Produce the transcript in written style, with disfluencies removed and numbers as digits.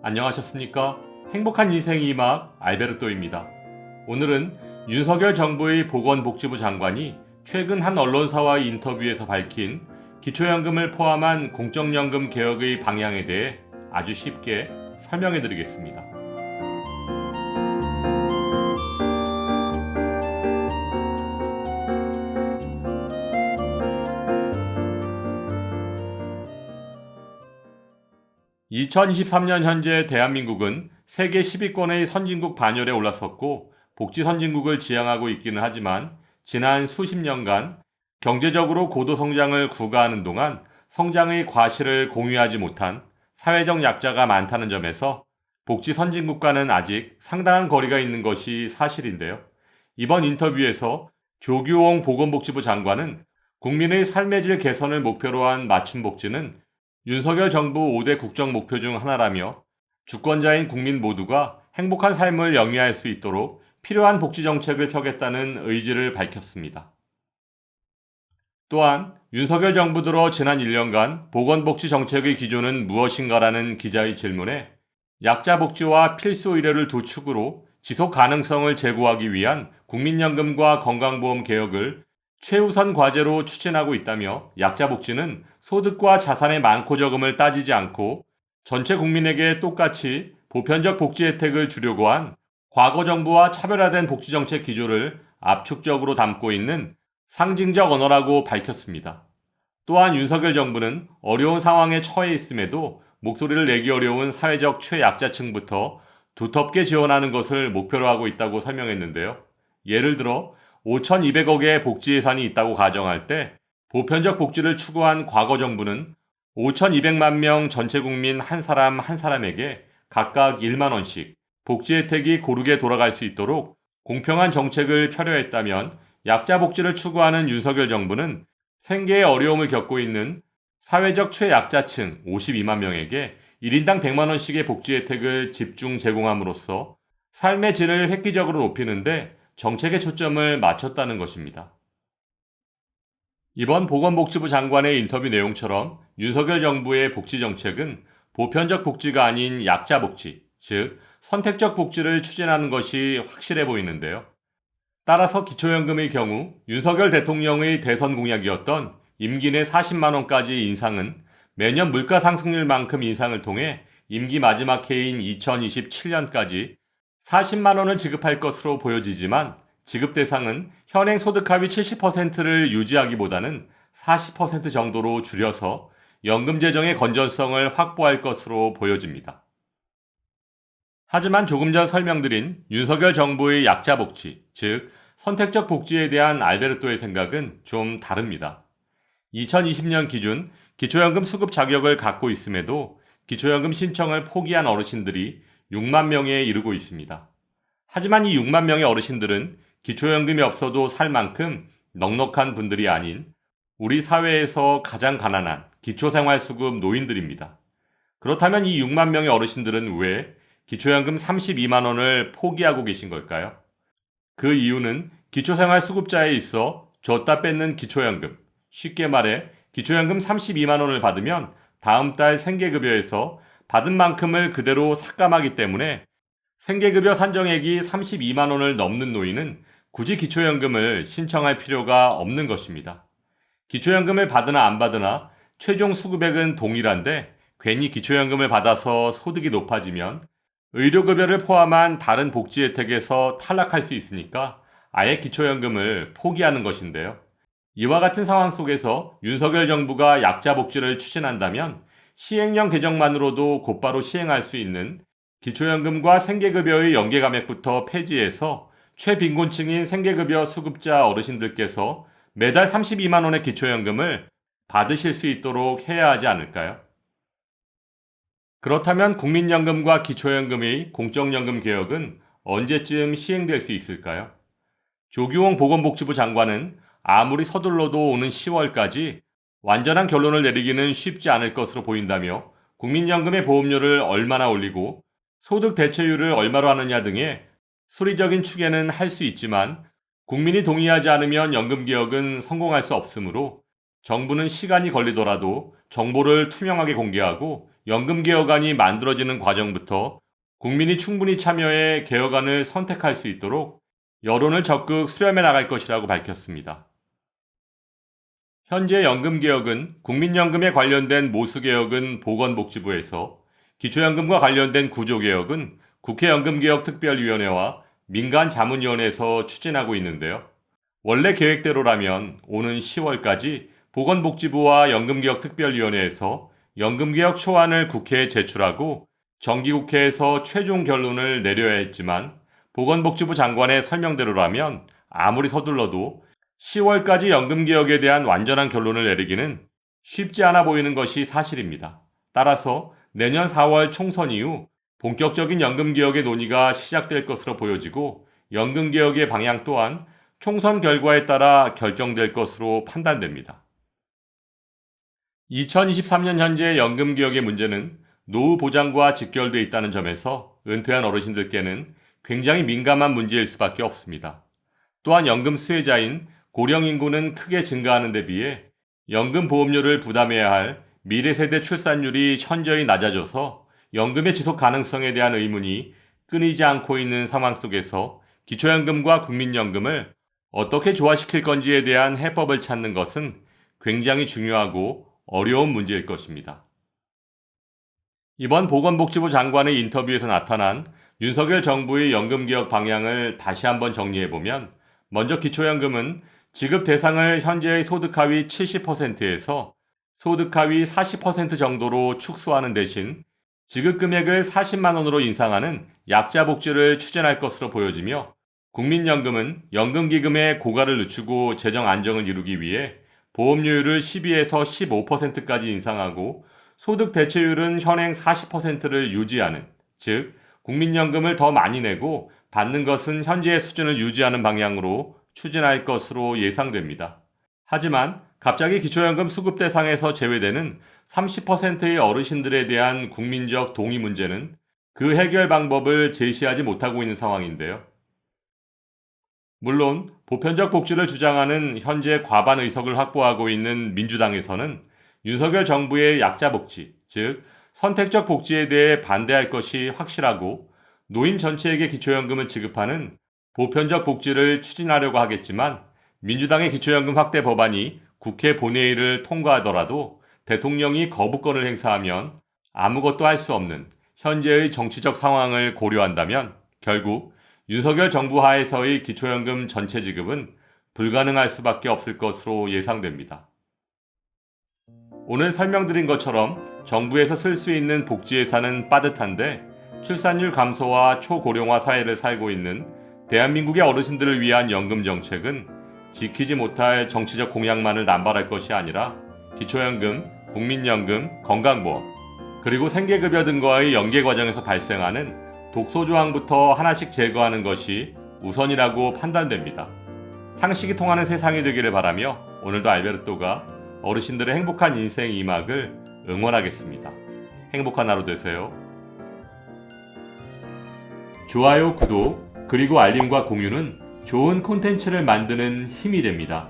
안녕하셨습니까? 행복한 인생 이막 알베르토입니다. 오늘은 윤석열 정부의 보건복지부 장관이 최근 한 언론사와의 인터뷰에서 밝힌 기초연금을 포함한 공적연금 개혁의 방향에 대해 아주 쉽게 설명해 드리겠습니다. (2023년) 현재 대한민국은 세계 10위권의 선진국 반열에 올랐었고 복지 선진국을 지향하고 있기는 하지만 지난 수십 년간 경제적으로 고도 성장을 구가하는 동안 성장의 과실을 공유하지 못한 사회적 약자가 많다는 점에서 복지 선진국과는 아직 상당한 거리가 있는 것이 사실인데요. 이번 인터뷰에서 조규홍 보건복지부 장관은 국민의 삶의 질 개선을 목표로 한 맞춤 복지는 윤석열 정부 5대 국정 목표 중 하나라며 주권자인 국민 모두가 행복한 삶을 영위할 수 있도록 필요한 복지 정책을 펴겠다는 의지를 밝혔습니다. 또한 윤석열 정부 들어 지난 1년간 보건복지 정책의 기조는 무엇인가라는 기자의 질문에 약자 복지와 필수 의료를 두 축으로 지속 가능성을 제고하기 위한 국민연금과 건강보험 개혁을 최우선 과제로 추진하고 있다며 약자 복지는 소득과 자산의 많고 적음을 따지지 않고 전체 국민에게 똑같이 보편적 복지 혜택을 주려고 한 과거 정부와 차별화된 복지 정책 기조를 압축적으로 담고 있는 상징적 언어라고 밝혔습니다. 또한 윤석열 정부는 어려운 상황에 처해 있음에도 목소리를 내기 어려운 사회적 최약자층부터 두텁게 지원하는 것을 목표로 하고 있다고 설명했는데요. 예를 들어 5,200억의 복지 예산이 있다고 가정할 때 보편적 복지를 추구한 과거 정부는 5,200만 명 전체 국민 한 사람 한 사람에게 각각 1만 원씩 복지 혜택이 고르게 돌아갈 수 있도록 공평한 정책을 펴려했다면 약자 복지를 추구하는 윤석열 정부는 생계의 어려움을 겪고 있는 사회적 최약자층 52만 명에게 1인당 100만 원씩의 복지 혜택을 집중 제공함으로써 삶의 질을 획기적으로 높이는데 정책의 초점을 맞췄다는 것입니다. 이번 보건복지부 장관의 인터뷰 내용처럼 윤석열 정부의 복지 정책은 보편적 복지가 아닌 약자 복지, 즉 선택적 복지를 추진하는 것이 확실해 보이는데요. 따라서 기초연금의 경우 윤석열 대통령의 대선 공약이었던 임기 내 40만 원까지 인상은 매년 물가 상승률만큼 인상을 통해 임기 마지막 해인 2027년까지 40만 원을 지급할 것으로 보여지지만 지급 대상은 현행 소득 하위 70%를 유지하기보다는 40% 정도로 줄여서 연금 재정의 건전성을 확보할 것으로 보여집니다. 하지만 조금 전 설명드린 윤석열 정부의 약자 복지, 즉 선택적 복지에 대한 알베르토의 생각은 좀 다릅니다. 2020년 기준 기초연금 수급 자격을 갖고 있음에도 기초연금 신청을 포기한 어르신들이 6만 명에 이르고 있습니다. 하지만 이 6만 명의 어르신들은 기초연금이 없어도 살 만큼 넉넉한 분들이 아닌 우리 사회에서 가장 가난한 기초생활수급 노인들입니다. 그렇다면 이 6만 명의 어르신들은 왜 기초연금 32만 원을 포기하고 계신 걸까요? 그 이유는 기초생활수급자에 있어 줬다 뺏는 기초연금, 쉽게 말해 기초연금 32만 원을 받으면 다음 달 생계급여에서 받은 만큼을 그대로 삭감하기 때문에 생계급여 산정액이 32만 원을 넘는 노인은 굳이 기초연금을 신청할 필요가 없는 것입니다. 기초연금을 받으나 안 받으나 최종 수급액은 동일한데 괜히 기초연금을 받아서 소득이 높아지면 의료급여를 포함한 다른 복지 혜택에서 탈락할 수 있으니까 아예 기초연금을 포기하는 것인데요. 이와 같은 상황 속에서 윤석열 정부가 약자 복지를 추진한다면 시행령 개정만으로도 곧바로 시행할 수 있는 기초연금과 생계급여의 연계감액부터 폐지해서 최빈곤층인 생계급여 수급자 어르신들께서 매달 32만 원의 기초연금을 받으실 수 있도록 해야 하지 않을까요? 그렇다면 국민연금과 기초연금의 공적연금 개혁은 언제쯤 시행될 수 있을까요? 조규홍 보건복지부 장관은 아무리 서둘러도 오는 10월까지 완전한 결론을 내리기는 쉽지 않을 것으로 보인다며 국민연금의 보험료를 얼마나 올리고 소득 대체율을 얼마로 하느냐 등의 수리적인 추계는 할 수 있지만 국민이 동의하지 않으면 연금개혁은 성공할 수 없으므로 정부는 시간이 걸리더라도 정보를 투명하게 공개하고 연금개혁안이 만들어지는 과정부터 국민이 충분히 참여해 개혁안을 선택할 수 있도록 여론을 적극 수렴해 나갈 것이라고 밝혔습니다. 현재 연금개혁은 국민연금에 관련된 모수개혁은 보건복지부에서, 기초연금과 관련된 구조개혁은 국회 연금개혁특별위원회와 민간자문위원회에서 추진하고 있는데요. 원래 계획대로라면 오는 10월까지 보건복지부와 연금개혁특별위원회에서 연금개혁 초안을 국회에 제출하고 정기국회에서 최종 결론을 내려야 했지만 보건복지부 장관의 설명대로라면 아무리 서둘러도 10월까지 연금개혁에 대한 완전한 결론을 내리기는 쉽지 않아 보이는 것이 사실입니다. 따라서 내년 4월 총선 이후 본격적인 연금개혁의 논의가 시작될 것으로 보여지고 연금개혁의 방향 또한 총선 결과에 따라 결정될 것으로 판단됩니다. 2023년 현재 연금개혁의 문제는 노후 보장과 직결되어 있다는 점에서 은퇴한 어르신들께는 굉장히 민감한 문제일 수밖에 없습니다. 또한 연금 수혜자인 고령 인구는 크게 증가하는 데 비해 연금 보험료를 부담해야 할 미래 세대 출산율이 현저히 낮아져서 연금의 지속 가능성에 대한 의문이 끊이지 않고 있는 상황 속에서 기초연금과 국민연금을 어떻게 조화시킬 건지에 대한 해법을 찾는 것은 굉장히 중요하고 어려운 문제일 것입니다. 이번 보건복지부 장관의 인터뷰에서 나타난 윤석열 정부의 연금개혁 방향을 다시 한번 정리해보면, 먼저 기초연금은 지급 대상을 현재의 소득 하위 70%에서 소득 하위 40% 정도로 축소하는 대신 지급 금액을 40만 원으로 인상하는 약자 복지를 추진할 것으로 보여지며, 국민연금은 연금기금의 고갈을 늦추고 재정 안정을 이루기 위해 보험료율을 12에서 15%까지 인상하고 소득 대체율은 현행 40%를 유지하는, 즉 국민연금을 더 많이 내고 받는 것은 현재의 수준을 유지하는 방향으로 추진할 것으로 예상됩니다. 하지만 갑자기 기초연금 수급 대상에서 제외되는 30%의 어르신들에 대한 국민적 동의 문제는 그 해결 방법을 제시하지 못하고 있는 상황인데요. 물론 보편적 복지를 주장하는 현재 과반 의석을 확보하고 있는 민주당에서는 윤석열 정부의 약자 복지, 즉 선택적 복지에 대해 반대할 것이 확실하고 노인 전체에게 기초연금을 지급하는 보편적 복지를 추진하려고 하겠지만, 민주당의 기초연금 확대 법안이 국회 본회의를 통과하더라도 대통령이 거부권을 행사하면 아무것도 할 수 없는 현재의 정치적 상황을 고려한다면 결국 윤석열 정부 하에서의 기초연금 전체 지급은 불가능할 수밖에 없을 것으로 예상됩니다. 오늘 설명드린 것처럼 정부에서 쓸 수 있는 복지 예산은 빠듯한데, 출산율 감소와 초고령화 사회를 살고 있는 대한민국의 어르신들을 위한 연금 정책은 지키지 못할 정치적 공약만을 남발할 것이 아니라 기초연금, 국민연금, 건강보험, 그리고 생계급여 등과의 연계 과정에서 발생하는 독소조항부터 하나씩 제거하는 것이 우선이라고 판단됩니다. 상식이 통하는 세상이 되기를 바라며 오늘도 알베르토가 어르신들의 행복한 인생 2막을 응원하겠습니다. 행복한 하루 되세요. 좋아요, 구독, 그리고 알림과 공유는 좋은 콘텐츠를 만드는 힘이 됩니다.